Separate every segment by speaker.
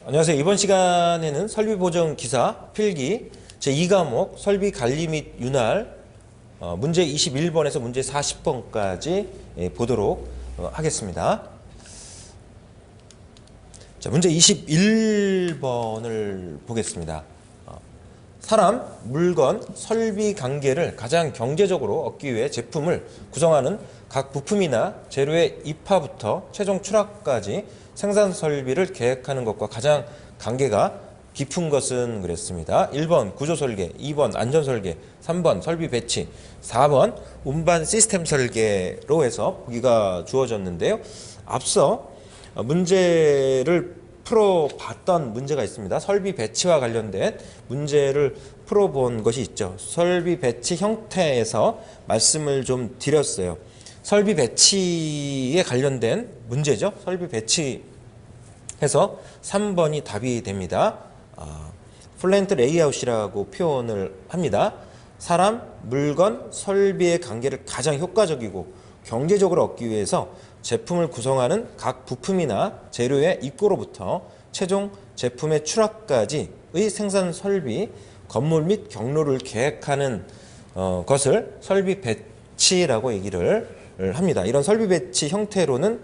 Speaker 1: 안녕하세요. 이번 시간에는 설비보정 기사 필기 제2과목 설비 관리 및 윤활 문제 21번에서 문제 40번까지 보도록 하겠습니다. 자, 문제 21번을 보겠습니다. 사람, 물건, 설비 관계를 가장 경제적으로 얻기 위해 제품을 구성하는 각 부품이나 재료의 입하부터 최종 출하까지 생산 설비를 계획하는 것과 가장 관계가 깊은 것은 그랬습니다. 1번 구조 설계, 2번 안전 설계, 3번 설비 배치, 4번 운반 시스템 설계로 해서 보기가 주어졌는데요. 앞서 문제를 풀어봤던 문제가 있습니다. 설비 배치와 관련된 문제를 풀어본 것이 있죠. 설비 배치 형태에서 말씀을 좀 드렸어요. 설비 배치에 관련된 문제죠. 설비 배치해서 3번이 답이 됩니다. 플랜트 레이아웃이라고 표현을 합니다. 사람, 물건, 설비의 관계를 가장 효과적이고 경제적으로 얻기 위해서 제품을 구성하는 각 부품이나 재료의 입고로부터 최종 제품의 출하까지의 생산 설비, 건물 및 경로를 계획하는 것을 설비 배치라고 얘기를 합니다. 이런 설비 배치 형태로는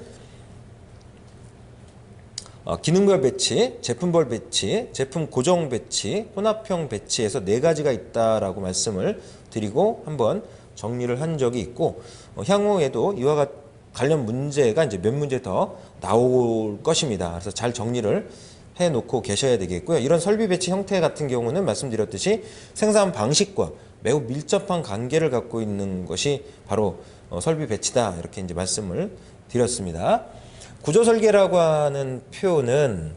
Speaker 1: 기능별 배치, 제품별 배치, 제품 고정 배치, 혼합형 배치에서 4가지가 있다라고 말씀을 드리고 한번 정리를 한 적이 있고, 향후에도 이와 관련 문제가 이제 몇 문제 더 나올 것입니다. 그래서 잘 정리를 해 놓고 계셔야 되겠고요. 이런 설비 배치 형태 같은 경우는 말씀드렸듯이 생산 방식과 매우 밀접한 관계를 갖고 있는 것이 바로 설비 배치다, 이렇게 이제 말씀을 드렸습니다. 구조 설계라고 하는 표현은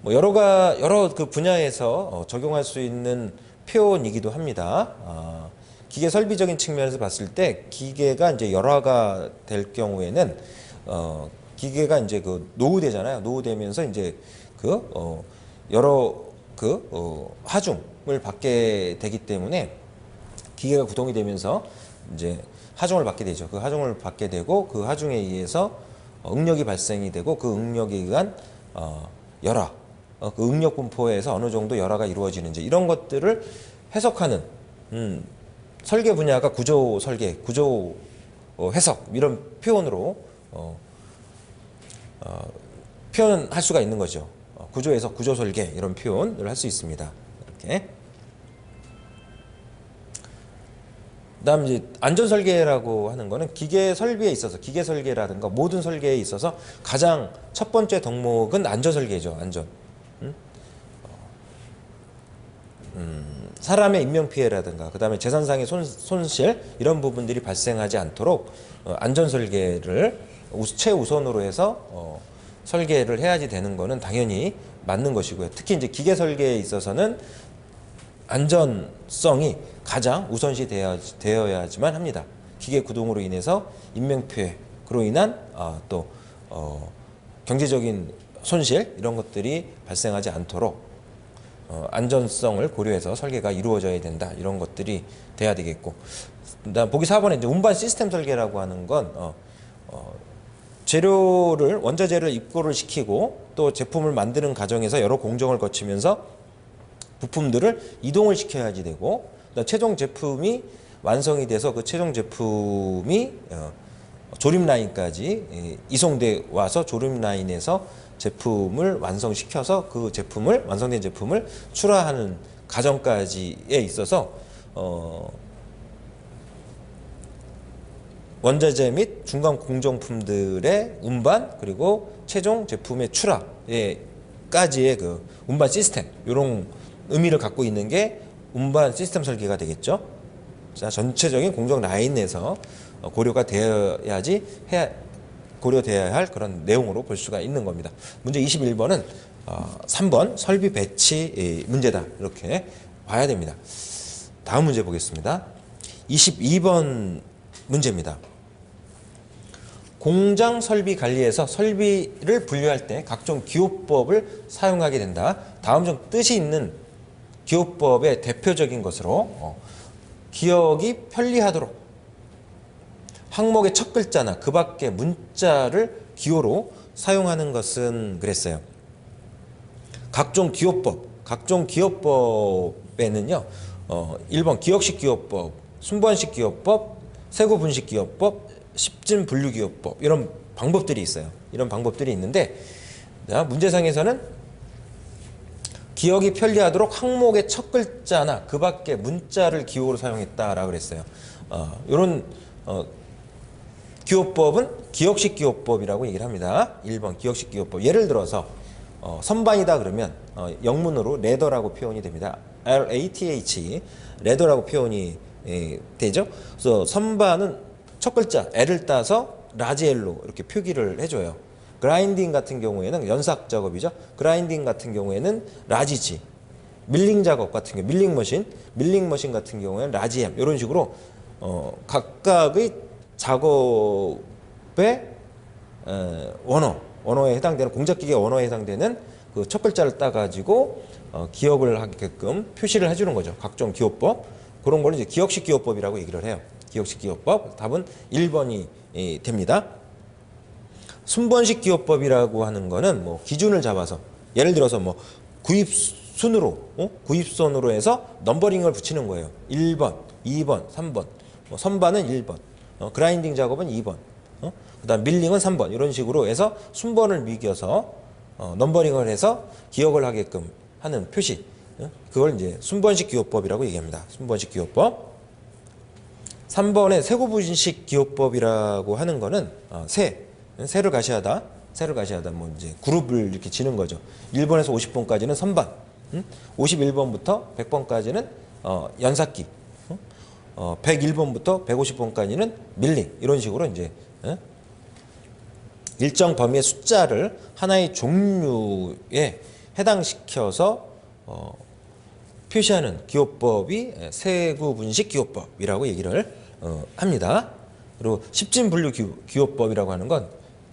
Speaker 1: 뭐 여러 그 분야에서 적용할 수 있는 표현이기도 합니다. 기계 설비적인 측면에서 봤을 때 기계가 이제 열화가 될 경우에는 기계가 이제 그 노후되잖아요. 노후되면서 이제 여러 하중을 받게 되기 때문에 기계가 구동이 되면서 이제 하중을 받게 되죠. 그 하중을 받게 되고 그 하중에 의해서 응력이 발생이 되고 그 응력에 의한 열화, 그 응력 분포에서 어느 정도 열화가 이루어지는지 이런 것들을 해석하는 설계 분야가 구조 설계, 구조 해석 이런 표현으로 표현할 수가 있는 거죠. 구조 해석, 구조 설계 이런 표현을 할 수 있습니다. 이렇게. 그다음 이제 안전 설계라고 하는 거는 기계 설비에 있어서 기계 설계라든가 모든 설계에 있어서 가장 첫 번째 덕목은 안전 설계죠. 안전. 사람의 인명 피해라든가 그다음에 재산상의 손실 이런 부분들이 발생하지 않도록 안전 설계를 최우선으로 해서 설계를 해야지 되는 거는 당연히 맞는 것이고요. 특히 이제 기계 설계에 있어서는 안전성이 가장 우선시 되어야지만 합니다. 기계 구동으로 인해서 인명피해로 인한 또 경제적인 손실 이런 것들이 발생하지 않도록 안전성을 고려해서 설계가 이루어져야 된다. 이런 것들이 돼야 되겠고, 그다음 보기 4번에 이제 운반 시스템 설계라고 하는 건 재료를 원자재를 입고를 시키고 또 제품을 만드는 과정에서 여러 공정을 거치면서 부품들을 이동을 시켜야지 되고 최종 제품이 완성이 돼서 그 최종 제품이 조립 라인까지 이송돼 와서 조립 라인에서 제품을 완성시켜서 그 제품을 완성된 제품을 출하하는 과정까지에 있어서 원자재 및 중간 공정품들의 운반 그리고 최종 제품의 출하까지의 그 운반 시스템 이런 의미를 갖고 있는 게 운반 시스템 설계가 되겠죠. 자, 전체적인 공정 라인에서 고려되어야 할 그런 내용으로 볼 수가 있는 겁니다. 문제 21번은 3번 설비 배치 문제다, 이렇게 봐야 됩니다. 다음 문제 보겠습니다. 22번 문제입니다. 공장 설비 관리에서 설비를 분류할 때 각종 기호법을 사용하게 된다. 다음 중 뜻이 있는 기호법의 대표적인 것으로 기억이 편리하도록 항목의 첫 글자나 그 밖의 문자를 기호로 사용하는 것은 그랬어요. 각종 기호법에는요, 1번 기억식 기호법, 순번식 기호법, 세고 분식 기호법, 십진 분류 기호법 이런 방법들이 있어요. 이런 방법들이 있는데 문제상에서는 기억이 편리하도록 항목의 첫 글자나 그 밖에 문자를 기호로 사용했다라고 그랬어요. 이런 기호법은 기억식 기호법이라고 얘기를 합니다. 1번 기억식 기호법. 예를 들어서 선반이다 그러면 영문으로 레더라고 표현이 됩니다. LATH 레더라고 표현이 되죠. 그래서 선반은 첫 글자 L을 따서 라지 L로 이렇게 표기를 해줘요. 그라인딩 같은 경우에는 연삭 작업이죠. 그라인딩 같은 경우에는 라지 G. 밀링 작업 같은 경우 밀링 머신 같은 경우에는 라지 M. 이런 식으로 각각의 작업의 언어에 해당되는 공작기계 언어에 해당되는 그 첫 글자를 따가지고 기억을 하게끔 표시를 해주는 거죠. 각종 기호법 그런 걸 이제 기억식 기호법이라고 얘기를 해요. 기억식 기호법 답은 1번이 됩니다. 순번식 기호법이라고 하는 거는 뭐 기준을 잡아서 예를 들어서 뭐 구입선으로 해서 넘버링을 붙이는 거예요. 1번, 2번, 3번. 뭐 선반은 1번, 그라인딩 작업은 2번, 그다음 밀링은 3번 이런 식으로 해서 순번을 매겨서 넘버링을 해서 기억을 하게끔 하는 표시. 그걸 이제 순번식 기호법이라고 얘기합니다. 순번식 기호법. 3번의 세고분식 기호법이라고 하는 거는 세를 가시하다 뭐 이제 그룹을 이렇게 지는 거죠. 1번에서 50번까지는 선반, 51번부터 100번까지는 연삭기, 101번부터 150번까지는 밀링 이런 식으로 이제 일정 범위의 숫자를 하나의 종류에 해당시켜서 표시하는 기호법이 세구분식 기호법이라고 얘기를 합니다. 그리고 십진분류 기호법이라고 하는 건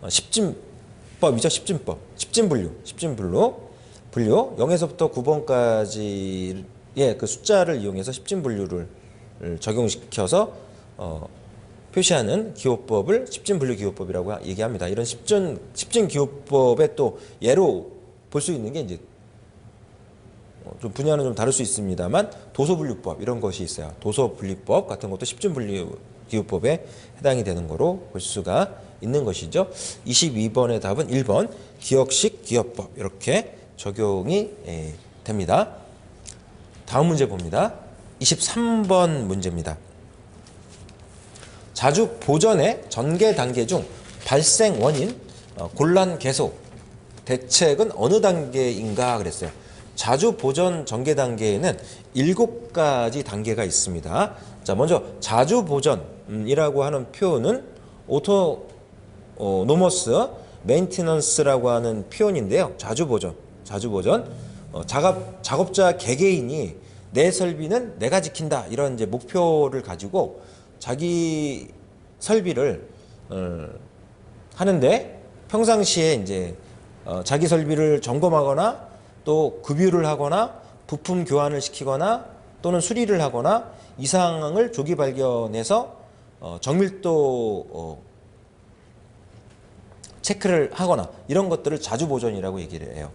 Speaker 1: 십진법이죠. 십진분류 0에서부터 9번까지의 그 숫자를 이용해서 십진분류를 적용시켜서 표시하는 기호법을 십진분류 기호법이라고 얘기합니다. 이런 십진 기호법의 또 예로 볼 수 있는 게 이제 좀 분야는 좀 다를 수 있습니다만 도소분류법 이런 것이 있어요. 도소분류법 같은 것도 십진분류 기호법에 해당이 되는 거로 볼 수가 있는 것이죠. 22번의 답은 1번 기억식 기호법 이렇게 적용이 됩니다. 다음 문제 봅니다. 23번 문제입니다. 자주 보전의 전개 단계 중 발생 원인, 곤란 계속, 대책은 어느 단계인가 그랬어요. 자주 보전 전개 단계에는 7가지 단계가 있습니다. 자, 먼저 자주 보전이라고 하는 표현은 오토노머스 메인티넌스라고 하는 표현인데요. 자주 보전. 작업자 개개인이 내 설비는 내가 지킨다 이런 이제 목표를 가지고 자기 설비를 하는데 평상시에 이제 자기 설비를 점검하거나 또 급유를 하거나 부품 교환을 시키거나 또는 수리를 하거나 이상을 조기 발견해서 정밀도 체크를 하거나 이런 것들을 자주 보전이라고 얘기를 해요.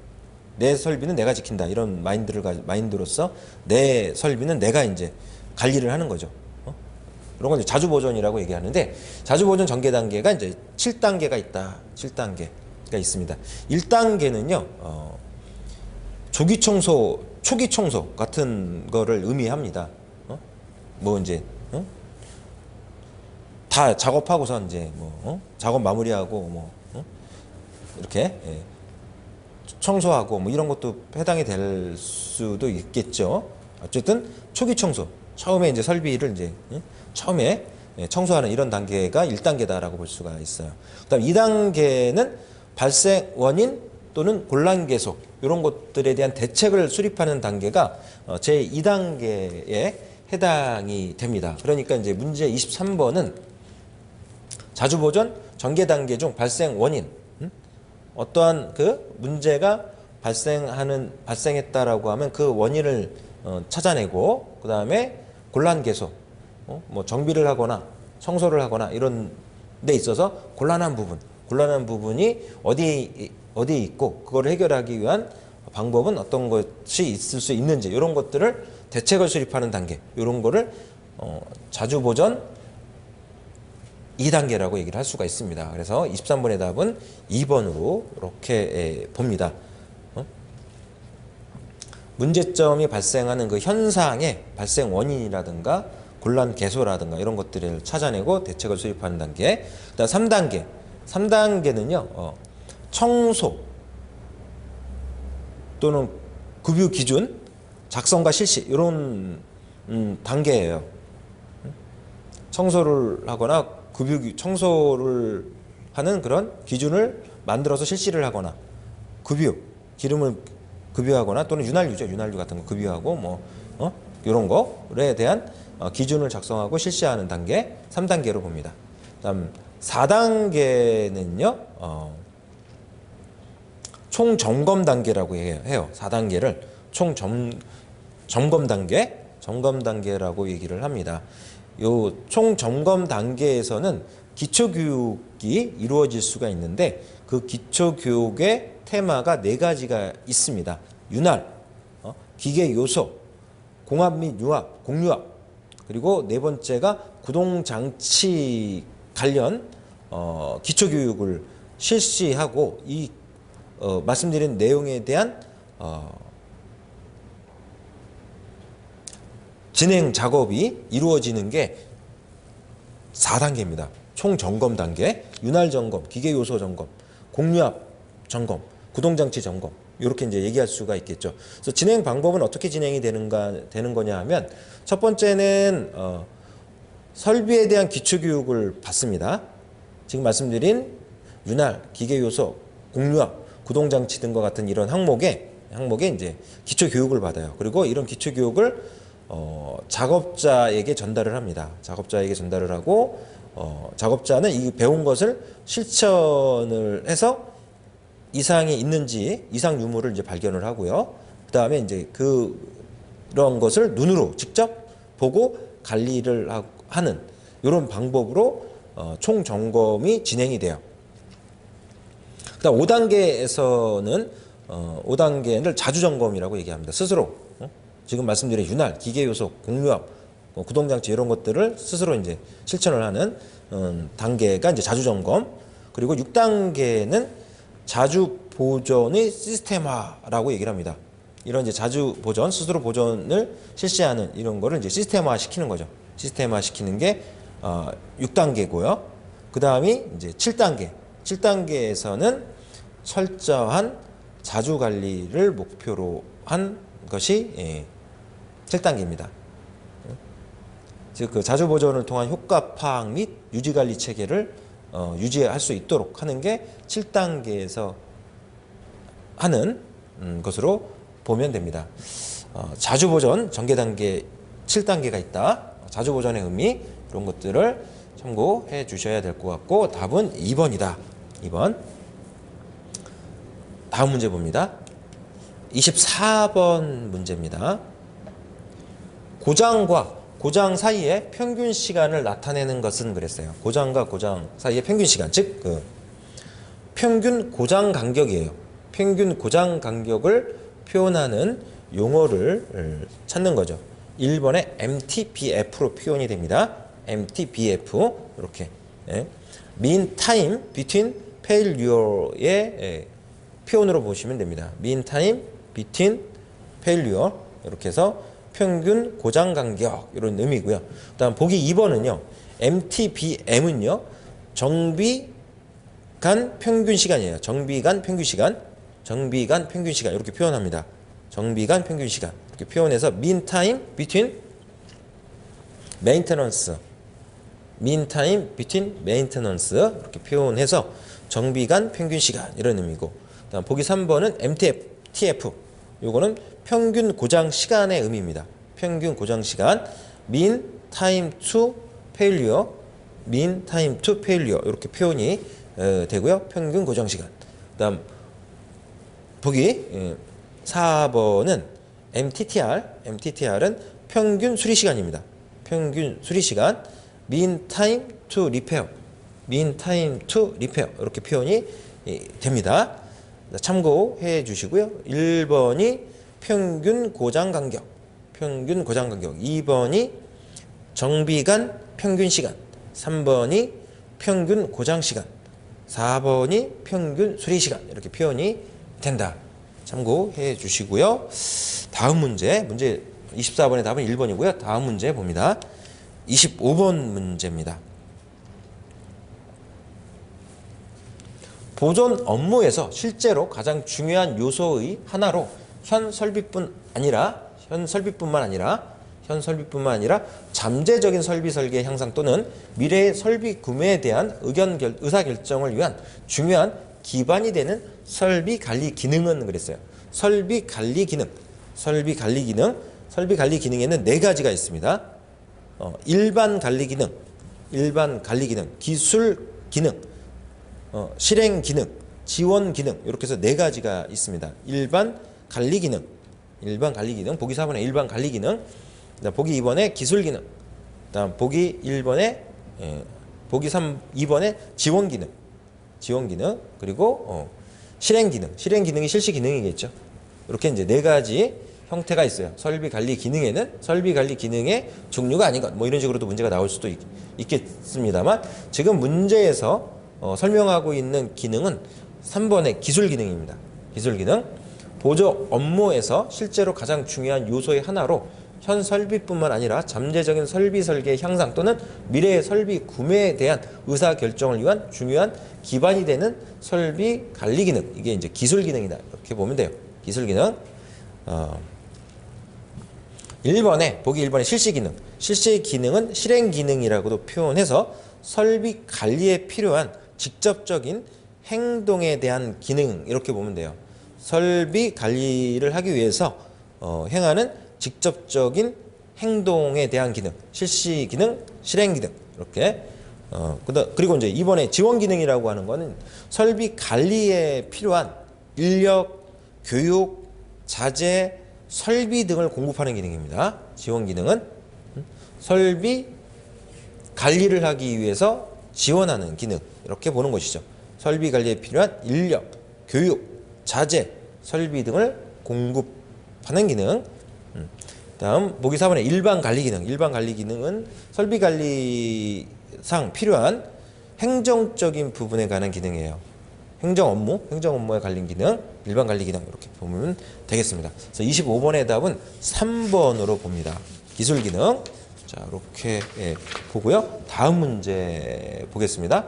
Speaker 1: 내 설비는 내가 지킨다 이런 마인드로서 내 설비는 내가 이제 관리를 하는 거죠. 이런 건 자주 보전이라고 얘기하는데 자주 보전 전개 단계가 이제 7단계가 있다. 7단계가 있습니다. 1단계는요. 초기 청소 같은 거를 의미합니다. 뭐 이제 다 작업하고서 이제 작업 마무리하고 뭐 이렇게 청소하고 뭐 이런 것도 해당이 될 수도 있겠죠. 어쨌든 초기 청소, 처음에 이제 설비를 이제 처음에 청소하는 이런 단계가 1단계다라고 볼 수가 있어요. 그다음 2단계는 발생 원인 또는 곤란 계속 이런 것들에 대한 대책을 수립하는 단계가 제 2단계에 해당이 됩니다. 그러니까 이제 문제 23번은 자주 보전 전개 단계 중 발생 원인 어떠한 그 문제가 발생했다라고 하면 그 원인을 찾아내고 그 다음에 곤란 계속 뭐 정비를 하거나 청소를 하거나 이런 데 있어서 곤란한 부분 곤란한 부분이 어디에 있고 그걸 해결하기 위한 방법은 어떤 것이 있을 수 있는지 이런 것들을 대책을 수립하는 단계 이런 거를 자주보전 2단계라고 얘기를 할 수가 있습니다. 그래서 23번의 답은 2번으로 이렇게 봅니다. 문제점이 발생하는 그 현상의 발생 원인이라든가 곤란 개소라든가 이런 것들을 찾아내고 대책을 수립하는 단계. 그다음 3단계. 3단계는요. 청소 또는 급유 기준 작성과 실시 이런 단계예요. 청소를 하거나 청소를 하는 그런 기준을 만들어서 실시를 하거나 기름을 급유하거나 또는 윤활유 같은 거 급유하고 이런 거에 대한 기준을 작성하고 실시하는 단계 3단계로 봅니다. 그다음 4단계는요. 총점검 단계라고 해요. 4단계를 총점검 단계라고 얘기를 합니다. 요 총점검 단계에서는 기초교육이 이루어질 수가 있는데 그 기초교육의 테마가 4가지가 있습니다. 윤활, 기계 요소, 공합 및 공유압, 그리고 4번째가 구동장치 관련 기초교육을 실시하고 이 말씀드린 내용에 대한 진행 작업이 이루어지는 게 4단계입니다. 총점검 단계, 윤활 점검, 기계 요소 점검, 공유압 점검, 구동장치 점검 이렇게 이제 얘기할 수가 있겠죠. 그래서 진행 방법은 어떻게 진행이 되는 거냐 하면 첫 번째는 설비에 대한 기초 교육을 받습니다. 지금 말씀드린 윤활, 기계 요소, 공유압, 구동장치 등과 같은 이런 항목에 이제 기초 교육을 받아요. 그리고 이런 기초 교육을 작업자에게 전달을 합니다. 작업자에게 전달을 하고 작업자는 이 배운 것을 실천을 해서 이상이 있는지 이상 유무를 이제 발견을 하고요. 그 다음에 이제 그런 것을 눈으로 직접 보고 관리를 하는 이런 방법으로 총 점검이 진행이 돼요. 그다음 5단계에서는 5단계를 자주 점검이라고 얘기합니다. 스스로 지금 말씀드린 윤활, 기계 요소, 공유압, 구동장치 이런 것들을 스스로 이제 실천을 하는 단계가 이제 자주 점검. 그리고 6단계는 자주 보존의 시스템화라고 얘기를 합니다. 이런 이제 자주 보존, 스스로 보존을 실시하는 이런 거를 이제 시스템화 시키는 거죠. 시스템화 시키는 게 6단계고요. 그 다음이 이제 7단계. 7단계에서는 철저한 자주 관리를 목표로 한 것이 7단계입니다. 즉 그 자주 보존을 통한 효과 파악 및 유지 관리 체계를 유지할 수 있도록 하는 게 7단계에서 하는 것으로 보면 됩니다. 자주 보존 전개 단계 7단계가 있다. 자주 보존의 의미 이런 것들을 참고해 주셔야 될 것 같고 답은 2번이다. 2번. 다음 문제 봅니다. 24번 문제입니다. 고장과 고장 사이의 평균 시간을 나타내는 것은 그랬어요. 고장과 고장 사이의 평균 시간, 즉 그 평균 고장 간격이에요. 평균 고장 간격을 표현하는 용어를 찾는 거죠. 1번에 MTBF로 표현이 됩니다. MTBF 이렇게 mean time between failure의 표현으로 보시면 됩니다. mean time between failure 이렇게 해서 평균 고장 간격 이런 의미고요. 그다음 보기 2번은요. MTBM은요. 정비 간 평균 시간이에요. 정비 간 평균 시간. 정비 간 평균 시간 이렇게 표현합니다. 정비 간 평균 시간 이렇게 표현해서 mean time between maintenance mean time between maintenance 이렇게 표현해서 정비 간 평균 시간 이런 의미고 그다음 보기 3번은 MTF 요거는 평균 고장 시간의 의미입니다. 평균 고장 시간 mean time to failure mean time to failure 이렇게 표현이 되고요. 평균 고장 시간. 그다음 보기 4번은 MTTR은 평균 수리 시간입니다. 평균 수리 시간 mean time to repair mean time to repair 이렇게 표현이 됩니다. 참고해 주시고요. 1번이 평균 고장 간격, 2번이 정비간 평균 시간, 3번이 평균 고장 시간, 4번이 평균 수리 시간 이렇게 표현이 된다. 참고해 주시고요. 다음 문제 24번의 답은 1번이고요. 다음 문제 봅니다. 25번 문제입니다. 보존 업무에서 실제로 가장 중요한 요소의 하나로 현 설비뿐만 아니라 잠재적인 설비 설계 향상 또는 미래의 설비 구매에 대한 의사결정을 위한 중요한 기반이 되는 설비 관리 기능은 그랬어요. 설비 관리 기능에는 네 가지가 있습니다. 일반 관리 기능, 기술 기능, 실행 기능, 지원 기능 이렇게 해서 네 가지가 있습니다. 일반 관리 기능, 보기 4번에 일반 관리 기능, 보기 2번에 기술 기능, 그다음 보기 2번에 지원 기능, 그리고 실행 기능이 실시 기능이겠죠. 이렇게 이제 네 가지 형태가 있어요. 설비 관리 기능에는 설비 관리 기능의 종류가 아닌 것, 뭐 이런 식으로도 문제가 나올 수도 있겠습니다만 지금 문제에서 설명하고 있는 기능은 3번의 기술 기능입니다. 기술 기능. 보조 업무에서 실제로 가장 중요한 요소의 하나로 현 설비뿐만 아니라 잠재적인 설비 설계 향상 또는 미래의 설비 구매에 대한 의사결정을 위한 중요한 기반이 되는 설비 관리 기능. 이게 이제 기술 기능이다. 이렇게 보면 돼요. 기술 기능. 1번에 보기 1번에 실시 기능. 실시 기능은 실행 기능이라고도 표현해서 설비 관리에 필요한 직접적인 행동에 대한 기능 이렇게 보면 돼요. 설비 관리를 하기 위해서 행하는 직접적인 행동에 대한 기능, 실시 기능, 실행 기능 이렇게. 그리고 이제 이번에 지원 기능이라고 하는 거는 설비 관리에 필요한 인력, 교육, 자재, 설비 등을 공급하는 기능입니다. 지원 기능은 설비 관리를 하기 위해서 지원하는 기능 이렇게 보는 것이죠. 설비 관리에 필요한 인력, 교육, 자재, 설비 등을 공급하는 기능. 다음 보기 4번에 일반 관리 기능. 일반 관리 기능은 설비 관리상 필요한 행정적인 부분에 관한 기능이에요. 행정 업무에 관련 기능, 일반 관리 기능 이렇게 보면 되겠습니다. 그래서 25번의 답은 3번으로 봅니다. 기술 기능. 자, 이렇게 보고요. 다음 문제 보겠습니다.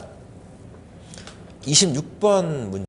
Speaker 1: 26번 문제.